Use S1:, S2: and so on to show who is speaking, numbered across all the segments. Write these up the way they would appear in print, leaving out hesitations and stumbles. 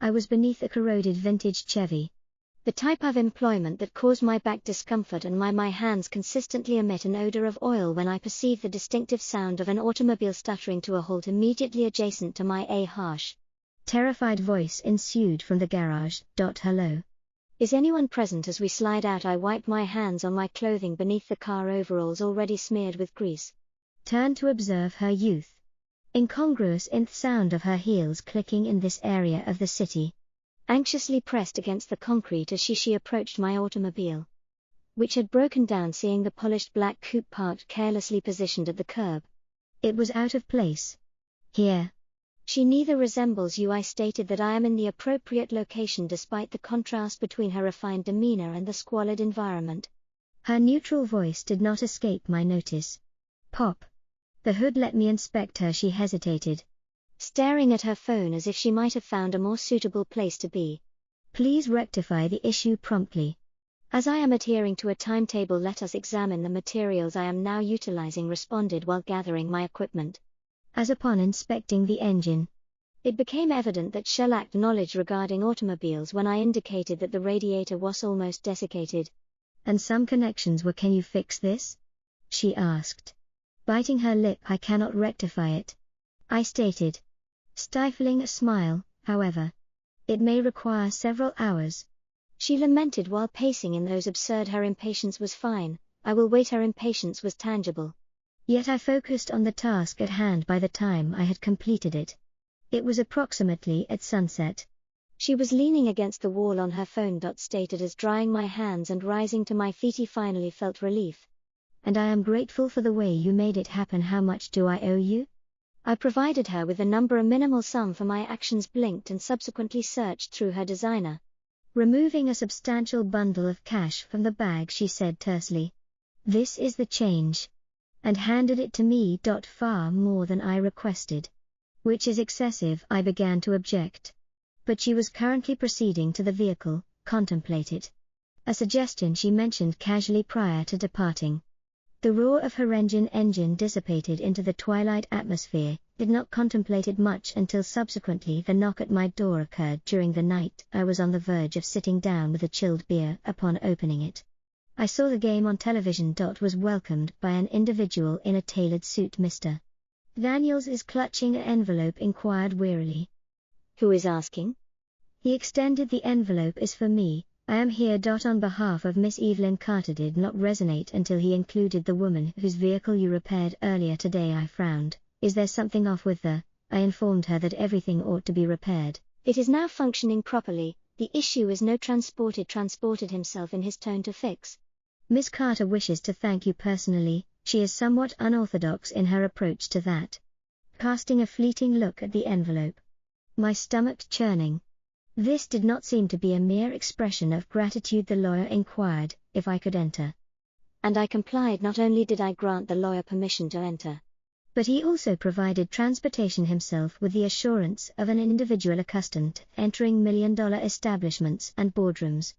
S1: I was beneath a corroded vintage Chevy. The type of employment that caused my back discomfort, and my hands consistently emit an odor of oil when I perceive the distinctive sound of an automobile stuttering to a halt immediately adjacent to my harsh, terrified voice ensued from the garage. Hello. Is anyone present? As we slide out, I wipe my hands on my clothing beneath the car overalls already smeared with grease. Turn to observe her youth. Incongruous in the sound of her heels clicking in this area of the city. Anxiously pressed against the concrete as she approached my automobile, which had broken down, seeing the polished black coupe parked carelessly positioned at the curb. It was out of place. Here. She neither resembles you. I stated that I am in the appropriate location despite the contrast between her refined demeanor and the squalid environment. Her neutral voice did not escape my notice. Pop. The hood, let me inspect her. She hesitated, staring at her phone as if she might have found a more suitable place to be. Please rectify the issue promptly. As I am adhering to a timetable, let us examine the materials I am now utilizing, responded while gathering my equipment. As upon inspecting the engine, it became evident that she lacked knowledge regarding automobiles when I indicated that the radiator was almost desiccated. And some connections were. Can you fix this? She asked, biting her lip. I cannot rectify it, I stated, stifling a smile. However, it may require several hours. She lamented while pacing in those absurd. Her impatience was fine, I will wait. Her impatience was tangible. Yet I focused on the task at hand. By the time I had completed it, it was approximately at sunset. She was leaning against the wall on her phone. Stated as drying my hands and rising to my feet. He finally felt relief. And I am grateful for the way you made it happen. How much do I owe you? I provided her with a number, a minimal sum for my actions. Blinked and subsequently searched through her designer. Removing a substantial bundle of cash from the bag, she said tersely, "This is the change," and handed it to me. Far more than I requested. Which is excessive, I began to object. But she was currently proceeding to the vehicle. Contemplate it. A suggestion she mentioned casually prior to departing. The roar of her engine dissipated into the twilight atmosphere. Did not contemplate it much until subsequently the knock at my door occurred during the night. I was on the verge of sitting down with a chilled beer. Upon opening it, I saw the game on television. Was welcomed by an individual in a tailored suit. Mr. Daniels is clutching an envelope, inquired wearily. Who is asking? He extended the envelope. Is for me. I am here. On behalf of Miss Evelyn Carter. Did not resonate until he included the woman whose vehicle you repaired earlier today. I frowned. Is there something off with the? I informed her that everything ought to be repaired. It is now functioning properly. The issue is no transported himself in his tone to fix. Miss Carter wishes to thank you personally. She is somewhat unorthodox in her approach to that. Casting a fleeting look at the envelope, my stomach churning. This did not seem to be a mere expression of gratitude. The lawyer inquired if I could enter. And I complied. Not only did I grant the lawyer permission to enter, but he also provided transportation himself, with the assurance of an individual accustomed to entering million-dollar establishments and boardrooms.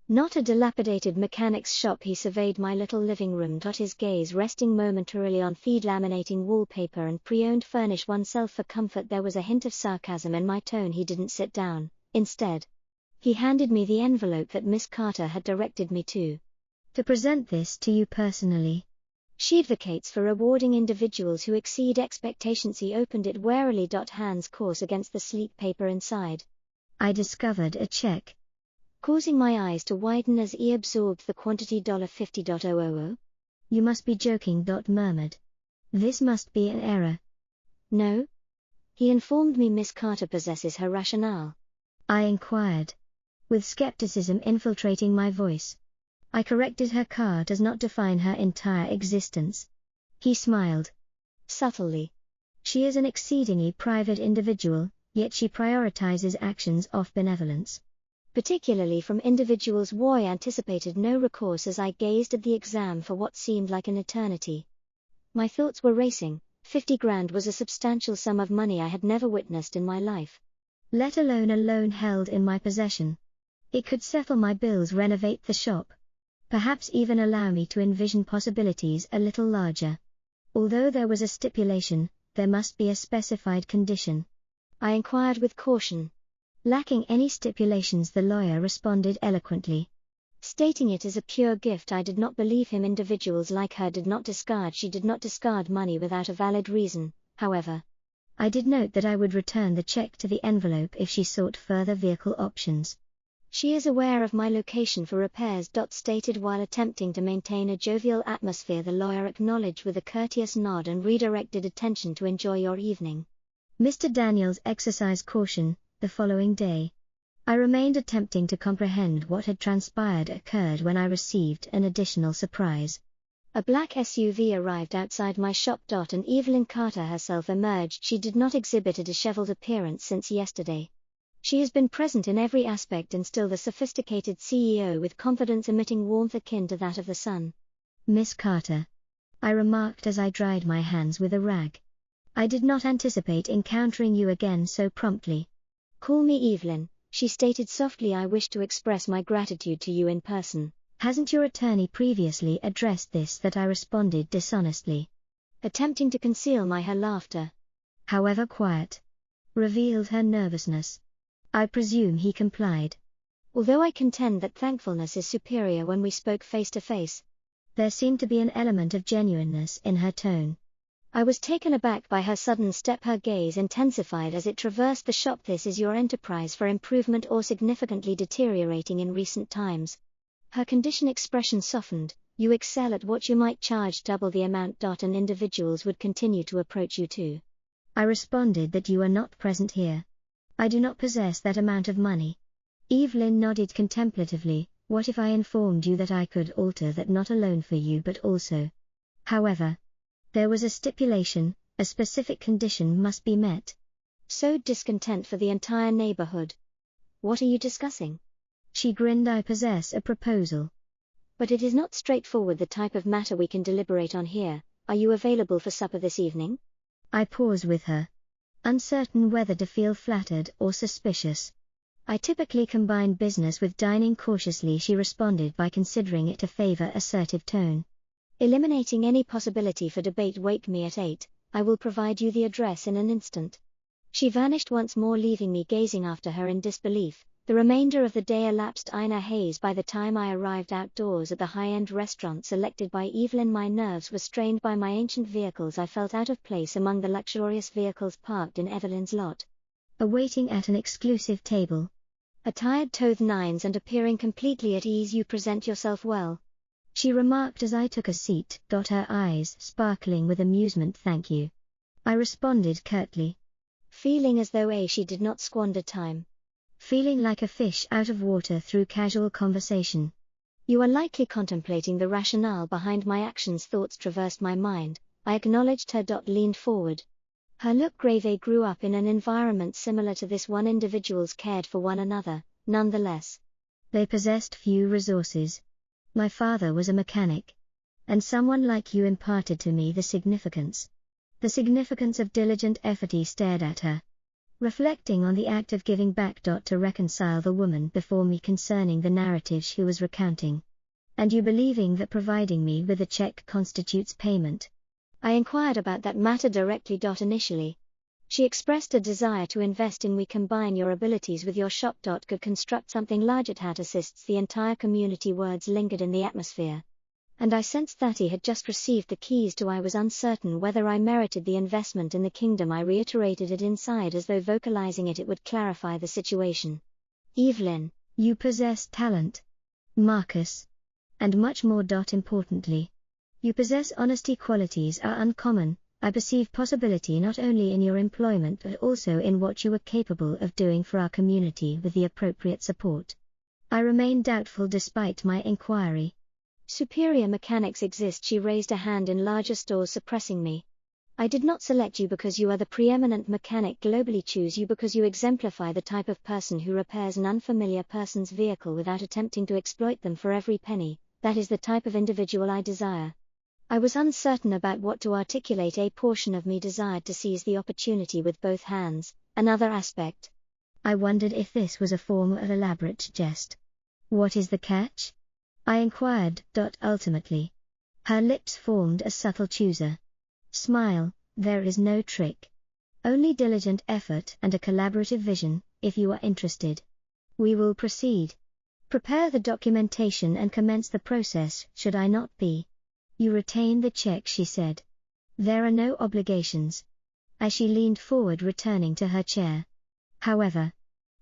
S1: Not a dilapidated mechanic's shop. He surveyed my little living room. His gaze resting momentarily on feed laminating wallpaper and pre-owned furnish oneself for comfort. There was a hint of sarcasm in my tone. He didn't sit down. Instead, he handed me the envelope that Miss Carter had directed me to present this to you personally. She advocates for rewarding individuals who exceed expectations. He opened it warily. Hands coarse against the sleek paper inside. I discovered a check, causing my eyes to widen as he absorbed the quantity. $50,000. You must be joking. Murmured. This must be an error. No? He informed me. Miss Carter possesses her rationale. I inquired, with skepticism infiltrating my voice. I corrected. Her car does not define her entire existence. He smiled subtly. She is an exceedingly private individual, yet she prioritizes actions of benevolence, particularly from individuals. I anticipated no recourse as I gazed at the exam for what seemed like an eternity. My thoughts were racing. $50,000 was a substantial sum of money I had never witnessed in my life, let alone a loan held in my possession. It could settle my bills, renovate the shop, perhaps even allow me to envision possibilities a little larger. Although there was a stipulation, there must be a specified condition. I inquired with caution. Lacking any stipulations, the lawyer responded eloquently, stating it as a pure gift. I did not believe him. Individuals like her did not discard. She did not discard money without a valid reason, however. I did note that I would return the check to the envelope if she sought further vehicle options. She is aware of my location for repairs. Stated while attempting to maintain a jovial atmosphere. The lawyer acknowledged with a courteous nod and redirected attention to enjoy your evening. Mr. Daniels exercised caution. The following day, I remained attempting to comprehend what had transpired occurred when I received an additional surprise. A black SUV arrived outside my shop. And Evelyn Carter herself emerged. She did not exhibit a disheveled appearance since yesterday. She has been present in every aspect and still the sophisticated CEO with confidence emitting warmth akin to that of the sun. Miss Carter, I remarked as I dried my hands with a rag. I did not anticipate encountering you again so promptly. Call me Evelyn, she stated softly. I wish to express my gratitude to you in person. Hasn't your attorney previously addressed this? That I responded dishonestly, attempting to conceal her laughter, however quiet, revealed her nervousness. I presume he complied. Although I contend that thankfulness is superior when we spoke face to face, there seemed to be an element of genuineness in her tone. I was taken aback by her sudden step. Her gaze intensified as it traversed the shop. This is your enterprise for improvement or significantly deteriorating in recent times? Her condition expression softened. You excel at what you might charge double the amount. And individuals would continue to approach you too. I responded that you are not present here. I do not possess that amount of money. Evelyn nodded contemplatively. What if I informed you that I could alter that, not alone for you but also? However, there was a stipulation. A specific condition must be met. Sowed discontent for the entire neighborhood. What are you discussing? She grinned. I possess a proposal. But it is not straightforward the type of matter we can deliberate on here. Are you available for supper this evening? I paused with her, uncertain whether to feel flattered or suspicious. I typically combine business with dining. Cautiously she responded by considering it a favor assertive tone. Eliminating any possibility for debate. Wake me at 8, I will provide you the address in an instant. She vanished once more, leaving me gazing after her in disbelief. The remainder of the day elapsed in a haze. By the time I arrived outdoors at the high-end restaurant selected by Evelyn, my nerves were strained by my ancient vehicles. I felt out of place among the luxurious vehicles parked in Evelyn's lot. Awaiting at an exclusive table, attired to the nines and appearing completely at ease. You present yourself well, she remarked as I took a seat. Her eyes sparkling with amusement. Thank you, I responded curtly, feeling as though she did not squander time. Feeling like a fish out of water through casual conversation. You are likely contemplating the rationale behind my actions. Thoughts traversed my mind. I acknowledged her. Leaned forward. Her look grave. I grew up in an environment similar to this one. Individuals cared for one another, nonetheless. They possessed few resources. My father was a mechanic. And someone like you imparted to me the significance of diligent effort. He stared at her, reflecting on the act of giving back. To reconcile the woman before me concerning the narrative she was recounting. And you believing that providing me with a check constitutes payment? I inquired about that matter directly. Initially, she expressed a desire to invest in. We combine your abilities with your shop. Could construct something large. It had assists the entire community. Words lingered in the atmosphere, and I sensed that he had just received the keys to. I was uncertain whether I merited the investment in the kingdom. I reiterated it inside as though vocalizing it would clarify the situation. Evelyn, you possess talent, Marcus, and much more. Importantly, you possess honesty. Qualities are uncommon. I perceive possibility not only in your employment but also in what you are capable of doing for our community with the appropriate support. I remained doubtful despite my inquiry. Superior mechanics exist. She raised a hand. In larger stores suppressing me. I did not select you because you are the preeminent mechanic globally. Choose you because you exemplify the type of person who repairs an unfamiliar person's vehicle without attempting to exploit them for every penny. That is the type of individual I desire. I was uncertain about what to articulate. A portion of me desired to seize the opportunity with both hands. Another aspect, I wondered if this was a form of elaborate jest. What is the catch? I inquired. Ultimately, her lips formed a subtle chooser smile. There is no trick. Only diligent effort and a collaborative vision. if you are interested. We will proceed. Prepare the documentation and commence the process, should I not be. You retain the check, she said. There are no obligations. As she leaned forward, returning to her chair. However,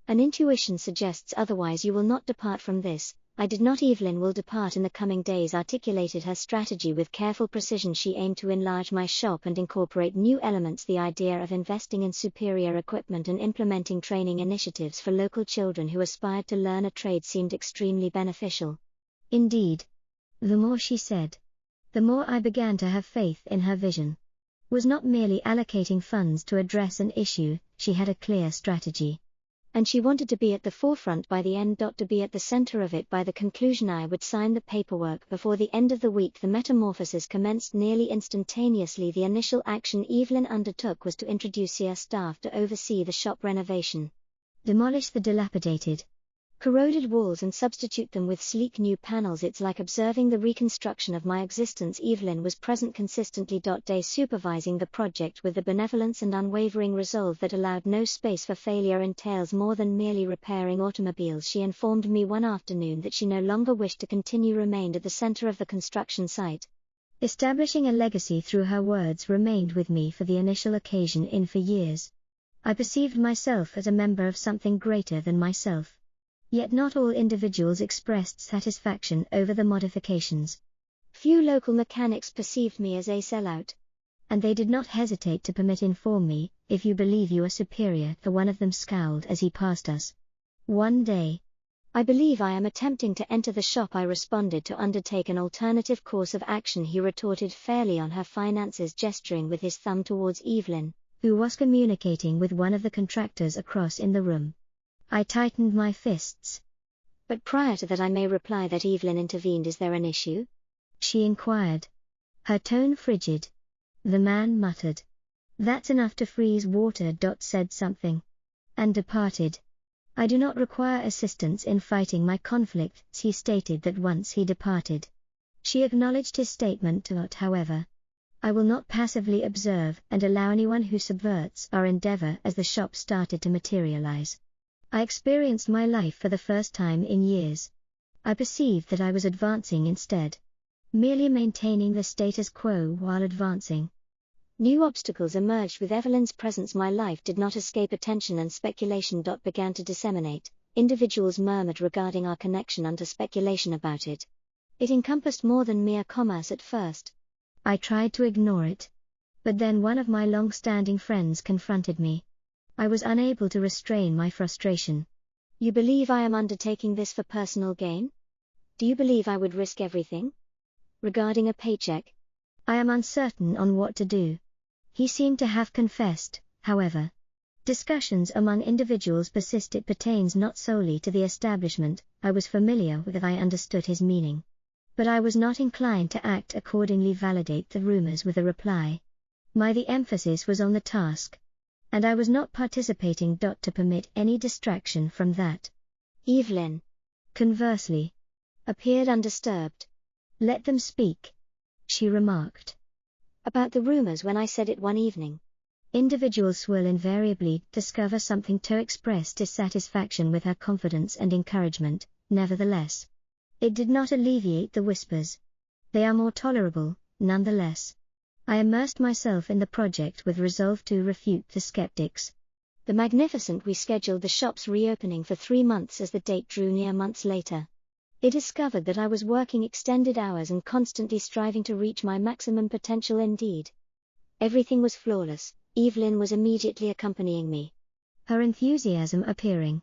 S1: an intuition suggests otherwise. You will not depart from this. I did not. Evelyn will depart in the coming days. Articulated her strategy with careful precision. She aimed to enlarge my shop and incorporate new elements. The idea of investing in superior equipment and implementing training initiatives for local children who aspired to learn a trade seemed extremely beneficial. Indeed. The more she said, the more I began to have faith in her vision. Was not merely allocating funds to address an issue, she had a clear strategy. And she wanted to be at the forefront by the end. To be at the center of it by the conclusion. I would sign the paperwork before the end of the week. The metamorphosis commenced nearly instantaneously. The initial action Evelyn undertook was to introduce her staff to oversee the shop renovation. Demolish the dilapidated, corroded walls and substitute them with sleek new panels. It's like observing the reconstruction of my existence. Evelyn was present consistently day, supervising the project with the benevolence and unwavering resolve that allowed no space for failure. Entails more than merely repairing automobiles. She informed me one afternoon that she no longer wished to continue. Remained at the center of the construction site. Establishing a legacy through her words remained with me for the initial occasion. For years, I perceived myself as a member of something greater than myself. Yet not all individuals expressed satisfaction over the modifications. Few local mechanics perceived me as a sellout. And they did not hesitate to permit. Inform me, if you believe you are superior. One of them scowled as he passed us. One day. I believe I am attempting to enter the shop, I responded. To undertake an alternative course of action, he retorted fairly on her finances, gesturing with his thumb towards Evelyn, who was communicating with one of the contractors across in the room. I tightened my fists. But prior to that I may reply that Evelyn intervened. Is there an issue? She inquired. Her tone frigid. The man muttered. That's enough to freeze water. Said something. And departed. I do not require assistance in fighting my conflicts, he stated that once he departed. She acknowledged his statement. However, I will not passively observe and allow anyone who subverts our endeavor. As the shop started to materialize, I experienced my life for the first time in years. I perceived that I was advancing instead. Merely maintaining the status quo while advancing. New obstacles emerged with Evelyn's presence. My life did not escape attention and speculation began to disseminate. Individuals murmured regarding our connection under speculation about it. It encompassed more than mere commerce at first. I tried to ignore it. But then one of my long-standing friends confronted me. I was unable to restrain my frustration. You believe I am undertaking this for personal gain? Do you believe I would risk everything? Regarding a paycheck? I am uncertain on what to do. He seemed to have confessed, however. Discussions among individuals persist. It pertains not solely to the establishment. I was familiar with it. I understood his meaning. But I was not inclined to act accordingly. Validate the rumors with a reply. The emphasis was on the task. And I was not participating. To permit any distraction from that. Evelyn, conversely, appeared undisturbed. Let them speak, she remarked. About the rumors. When I said it one evening. Individuals will invariably discover something to express dissatisfaction with her confidence and encouragement. Nevertheless, it did not alleviate the whispers. They are more tolerable, nonetheless. I immersed myself in the project with resolve to refute the skeptics. The Magnificent. We scheduled the shop's reopening for 3 months. As the date drew near months later, it discovered that I was working extended hours and constantly striving to reach my maximum potential. Indeed, everything was flawless. Evelyn was immediately accompanying me, her enthusiasm appearing.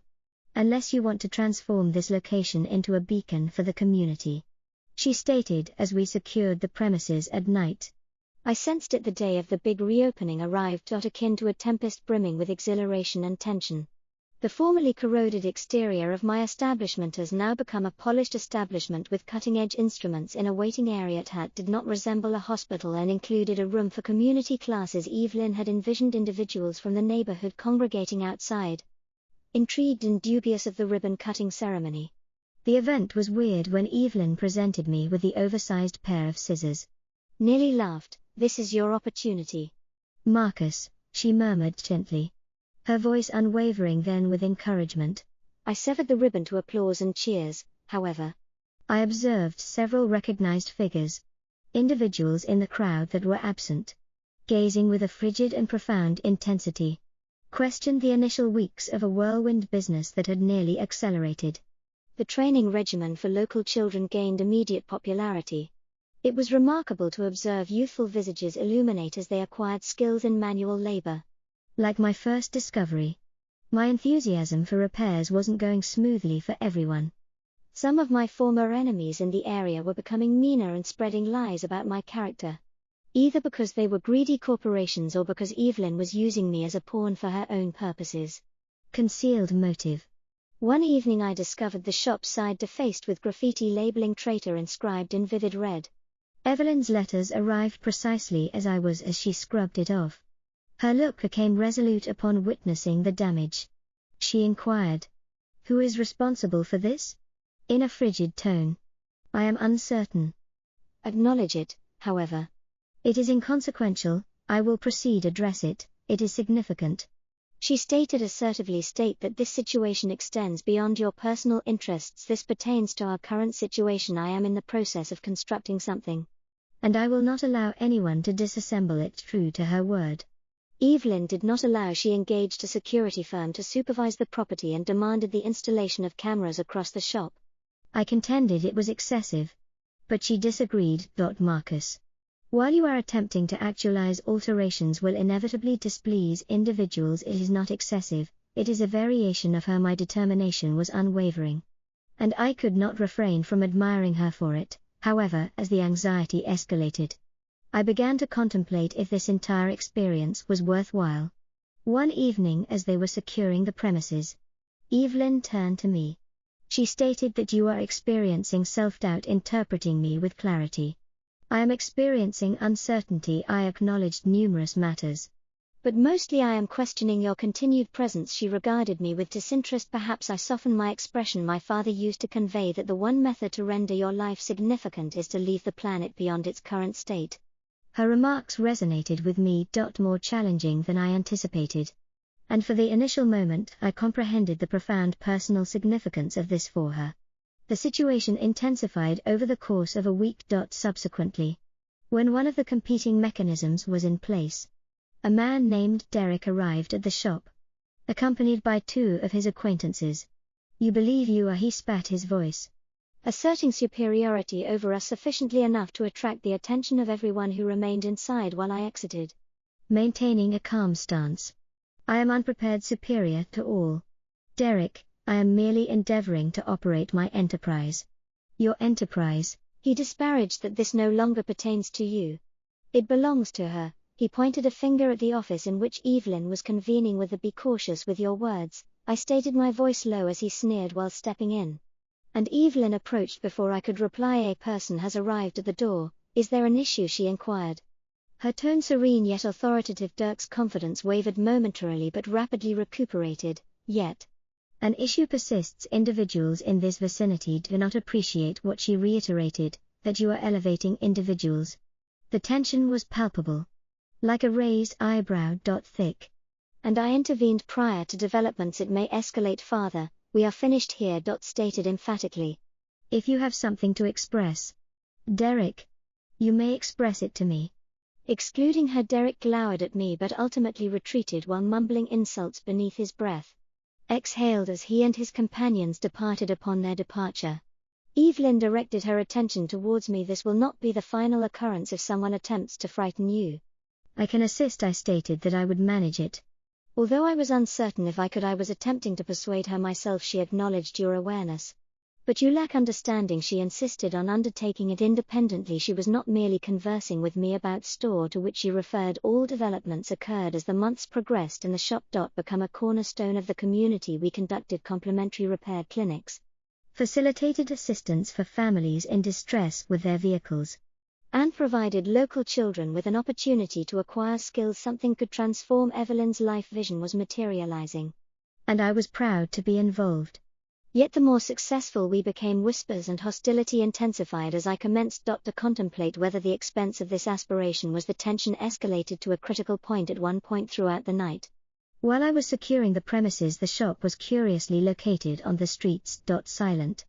S1: Unless you want to transform this location into a beacon for the community, she stated as we secured the premises at night. I sensed it. The day of the big reopening arrived. Akin to a tempest, brimming with exhilaration and tension. The formerly corroded exterior of my establishment has now become a polished establishment with cutting-edge instruments in a waiting area. It did not resemble a hospital and included a room for community classes. Evelyn had envisioned individuals from the neighborhood congregating outside, intrigued and dubious of the ribbon-cutting ceremony. The event was weird when Evelyn presented me with the oversized pair of scissors. Nearly laughed. This is your opportunity, Marcus, she murmured gently. her voice unwavering then with encouragement. I severed the ribbon to applause and cheers, however. I observed several recognized figures, individuals in the crowd that were absent, gazing with a frigid and profound intensity. Questioned the initial weeks of a whirlwind business that had nearly accelerated. The training regimen for local children gained immediate popularity. It was remarkable to observe youthful visages illuminate as they acquired skills in manual labor. Like my first discovery, my enthusiasm for repairs wasn't going smoothly for everyone. Some of my former enemies in the area were becoming meaner and spreading lies about my character. Either because they were greedy corporations or because Evelyn was using me as a pawn for her own purposes. Concealed motive. One evening I discovered the shop side defaced with graffiti labeling traitor inscribed in vivid red. Evelyn's letters arrived precisely as she scrubbed it off. Her look became resolute upon witnessing the damage. She inquired, "Who is responsible for this?" In a frigid tone. "I am uncertain." "Acknowledge it, however." "It is inconsequential, I will proceed address it, it is significant." She stated assertively that this situation extends beyond your personal interests. This pertains to our current situation. I am in the process of constructing something. And I will not allow anyone to disassemble it. True to her word. Evelyn did not allow. She engaged a security firm to supervise the property and demanded the installation of cameras across the shop. I contended it was excessive. But she disagreed. Marcus. While you are attempting to actualize alterations will inevitably displease individuals, it is not excessive, it is a variation of her. My determination was unwavering. And I could not refrain from admiring her for it. However, as the anxiety escalated, I began to contemplate if this entire experience was worthwhile. One evening as they were securing the premises, Evelyn turned to me. She stated that you are experiencing self-doubt. Interpreting me with clarity. I am experiencing uncertainty. I acknowledged numerous matters. But mostly I am questioning your continued presence. She regarded me with disinterest. Perhaps I softened my expression. My father used to convey that the one method to render your life significant is to leave the planet beyond its current state. Her remarks resonated with me. More challenging than I anticipated. And for the initial moment I comprehended the profound personal significance of this for her. The situation intensified over the course of a week. Subsequently, when one of the competing mechanisms was in place, a man named Derek arrived at the shop, accompanied by two of his acquaintances. "You believe you are," he spat his voice, asserting superiority over us sufficiently enough to attract the attention of everyone who remained inside while I exited. Maintaining a calm stance. "I am unprepared, superior to all. Derek, I am merely endeavoring to operate my enterprise." "Your enterprise?" He disparaged. "That this no longer pertains to you. It belongs to her." He pointed a finger at the office in which Evelyn was convening with the "Be cautious with your words," I stated, my voice low as he sneered while stepping in. And Evelyn approached before I could reply. "A person has arrived at the door. Is there an issue?" she inquired. Her tone serene yet authoritative. Dirk's confidence wavered momentarily but rapidly recuperated. "Yet. An issue persists. Individuals in this vicinity do not appreciate what," she reiterated, "that you are elevating individuals." The tension was palpable. Like a raised eyebrow. Thick. And I intervened. "Prior to developments it may escalate farther. We are finished here." Stated emphatically. "If you have something to express, Derek, you may express it to me." Excluding her, Derek glowered at me but ultimately retreated while mumbling insults beneath his breath. Exhaled as he and his companions departed. Upon their departure, Evelyn directed her attention towards me. "This will not be the final occurrence if someone attempts to frighten you." "I can assist," I stated that I would manage it. Although I was uncertain if I could, I was attempting to persuade her myself. She acknowledged your awareness. "But you lack understanding." She insisted on undertaking it independently. She was not merely conversing with me about store to which she referred. All developments occurred as the months progressed and the shop. Become a cornerstone of the community. We conducted complimentary repair clinics, facilitated assistance for families in distress with their vehicles, and provided local children with an opportunity to acquire skills. Something could transform Evelyn's life. Vision was materializing. And I was proud to be involved. Yet the more successful we became, whispers and hostility intensified as I commenced to contemplate whether the expense of this aspiration was. The tension escalated to a critical point at one point throughout the night. While I was securing the premises, the shop was curiously located on the streets. Silent.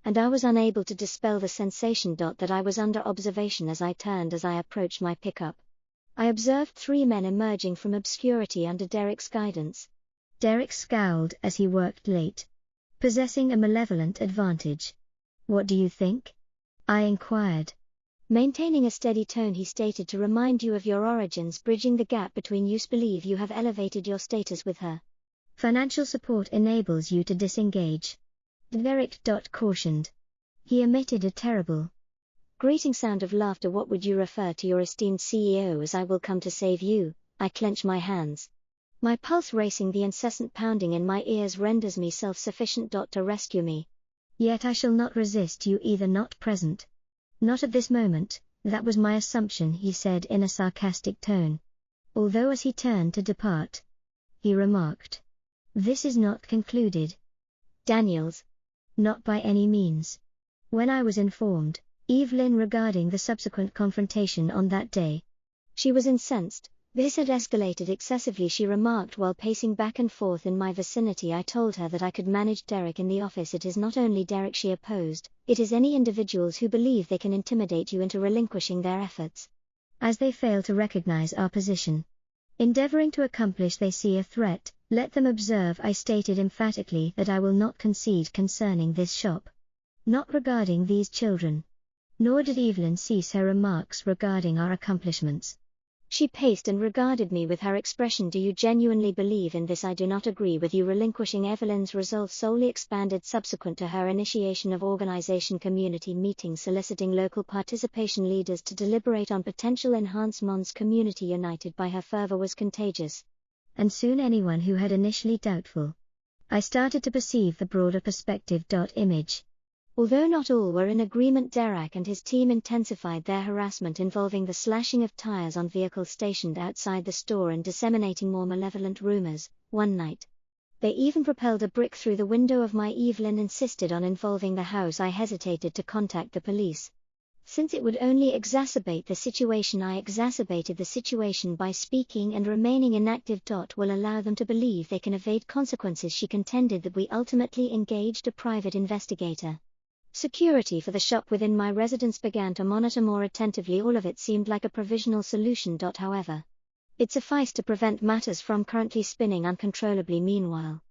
S1: And I was unable to dispel the sensation. That I was under observation as I turned as I approached my pickup. I observed 3 men emerging from obscurity under Derek's guidance. Derek scowled as he worked late, possessing a malevolent advantage. "What do you think?" I inquired. Maintaining a steady tone, he stated, "To remind you of your origins, bridging the gap between you. Believe you have elevated your status with her. Financial support enables you to disengage." Derek cautioned. He emitted a terrible, grating sound of laughter. "What would you refer to your esteemed CEO as? I will come to save you." I clench my hands, my pulse racing. The incessant pounding in my ears renders me self-sufficient. To rescue me. "Yet I shall not resist you either." "Not present. Not at this moment." "That was my assumption," he said in a sarcastic tone. Although as he turned to depart, he remarked, "This is not concluded, Daniels." Not by any means. When I was informed, Evelyn, regarding the subsequent confrontation on that day, she was incensed. This had escalated excessively, she remarked while pacing back and forth in my vicinity. I told her that I could manage Derek in the office. It is not only Derek she opposed, it is any individuals who believe they can intimidate you into relinquishing their efforts, as they fail to recognize our position. Endeavoring to accomplish they see a threat. "Let them observe," I stated emphatically, "that I will not concede concerning this shop. Not regarding these children." Nor did Evelyn cease her remarks regarding our accomplishments. She paced and regarded me with her expression. "Do you genuinely believe in this?" "I do not agree with you." Relinquishing Evelyn's resolve solely expanded subsequent to her initiation of organization community meetings, soliciting local participation leaders to deliberate on potential enhancements. Community united by her fervor was contagious, and soon anyone who had initially doubtful, I started to perceive the broader perspective. Image. Although not all were in agreement, Derek and his team intensified their harassment involving the slashing of tires on vehicles stationed outside the store and disseminating more malevolent rumors. One night, they even propelled a brick through the window of my Evelyn insisted on involving the house. I hesitated to contact the police, since it would only exacerbate the situation. I exacerbated the situation by speaking and remaining inactive. Will allow them to believe they can evade consequences. She contended that we ultimately engaged a private investigator. Security for the shop within my residence began to monitor more attentively. All of it seemed like a provisional solution. However, it sufficed to prevent matters from currently spinning uncontrollably. Meanwhile,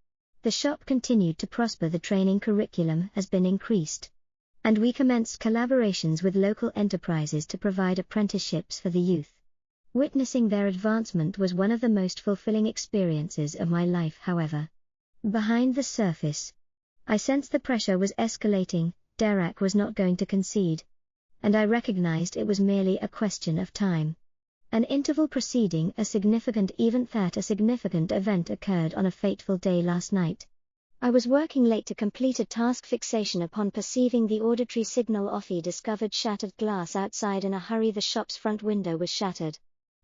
S1: the shop continued to prosper. The training curriculum has been increased, and we commenced collaborations with local enterprises to provide apprenticeships for the youth. Witnessing their advancement was one of the most fulfilling experiences of my life. However, behind the surface, I sensed the pressure was escalating. Derek was not going to concede, and I recognized it was merely a question of time. An interval preceding a significant event occurred on a fateful day last night. I was working late to complete a task. Fixation upon perceiving the auditory signal off, he discovered shattered glass outside. In a hurry, the shop's front window was shattered,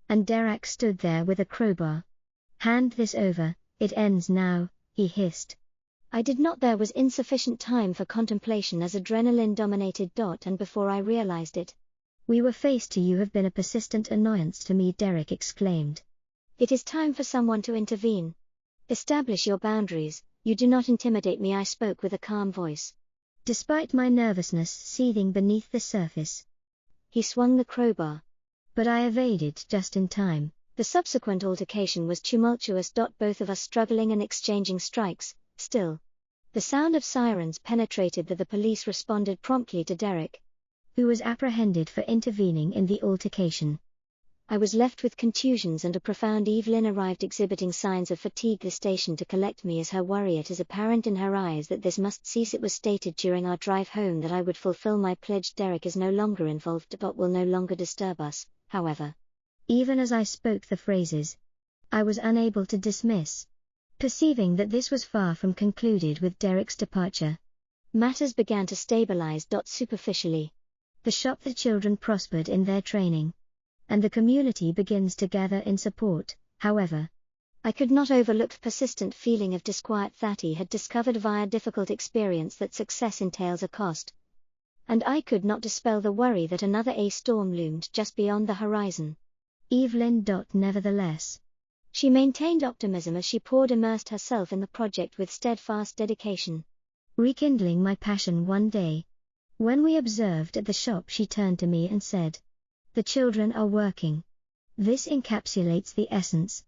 S1: and Derek stood there with a crowbar. "Hand this over, it ends now," he hissed. I did not. There was insufficient time for contemplation as adrenaline dominated. And before I realized it, we were faced. "You have been a persistent annoyance to me," Derek exclaimed. "It is time for someone to intervene. Establish your boundaries. You do not intimidate me," I spoke with a calm voice, despite my nervousness seething beneath the surface. He swung the crowbar, but I evaded just in time. The subsequent altercation was tumultuous. Both of us struggling and exchanging strikes. Still, the sound of sirens penetrated. The police responded promptly to Derek, who was apprehended for intervening in the altercation. I was left with contusions and a profound. Evelyn arrived exhibiting signs of fatigue. The station to collect me as her worry. It is apparent in her eyes that this must cease. It was stated during our drive home that I would fulfill my pledge. Derek is no longer involved, but will no longer disturb us. However, even as I spoke the phrases, I was unable to dismiss, perceiving that this was far from concluded with Derek's departure. Matters began to stabilize. Superficially, the shop, the children prospered in their training, and the community begins to gather in support. However, I could not overlook the persistent feeling of disquiet that he had discovered via difficult experience that success entails a cost, and I could not dispel the worry that another storm loomed just beyond the horizon. Evelyn. Nevertheless, She maintained optimism as she immersed herself in the project with steadfast dedication. Rekindling my passion one day, when we observed at the shop, she turned to me and said, "The children are working. This encapsulates the essence."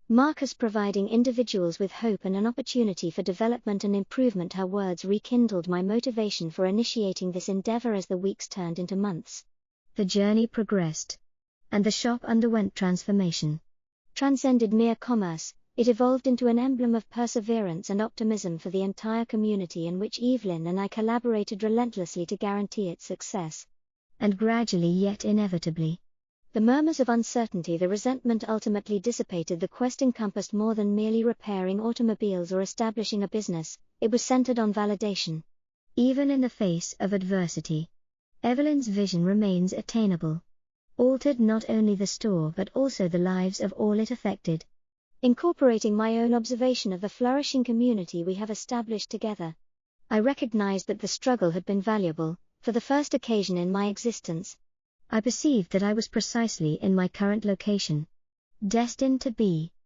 S1: Marcus providing individuals with hope and an opportunity for development and improvement. Her words rekindled my motivation for initiating this endeavor as the weeks turned into months. The journey progressed, and the shop underwent transformation. Transcended mere commerce, it evolved into an emblem of perseverance and optimism for the entire community in which Evelyn and I collaborated relentlessly to guarantee its success. And gradually yet inevitably, the murmurs of uncertainty, the resentment ultimately dissipated. The quest encompassed more than merely repairing automobiles or establishing a business, it was centered on validation. Even in the face of adversity, Evelyn's vision remains attainable, altered not only the store but also the lives of all it affected. Incorporating my own observation of the flourishing community we have established together, I recognized that the struggle had been valuable. For the first occasion in my existence, I perceived that I was precisely in my current location, destined to be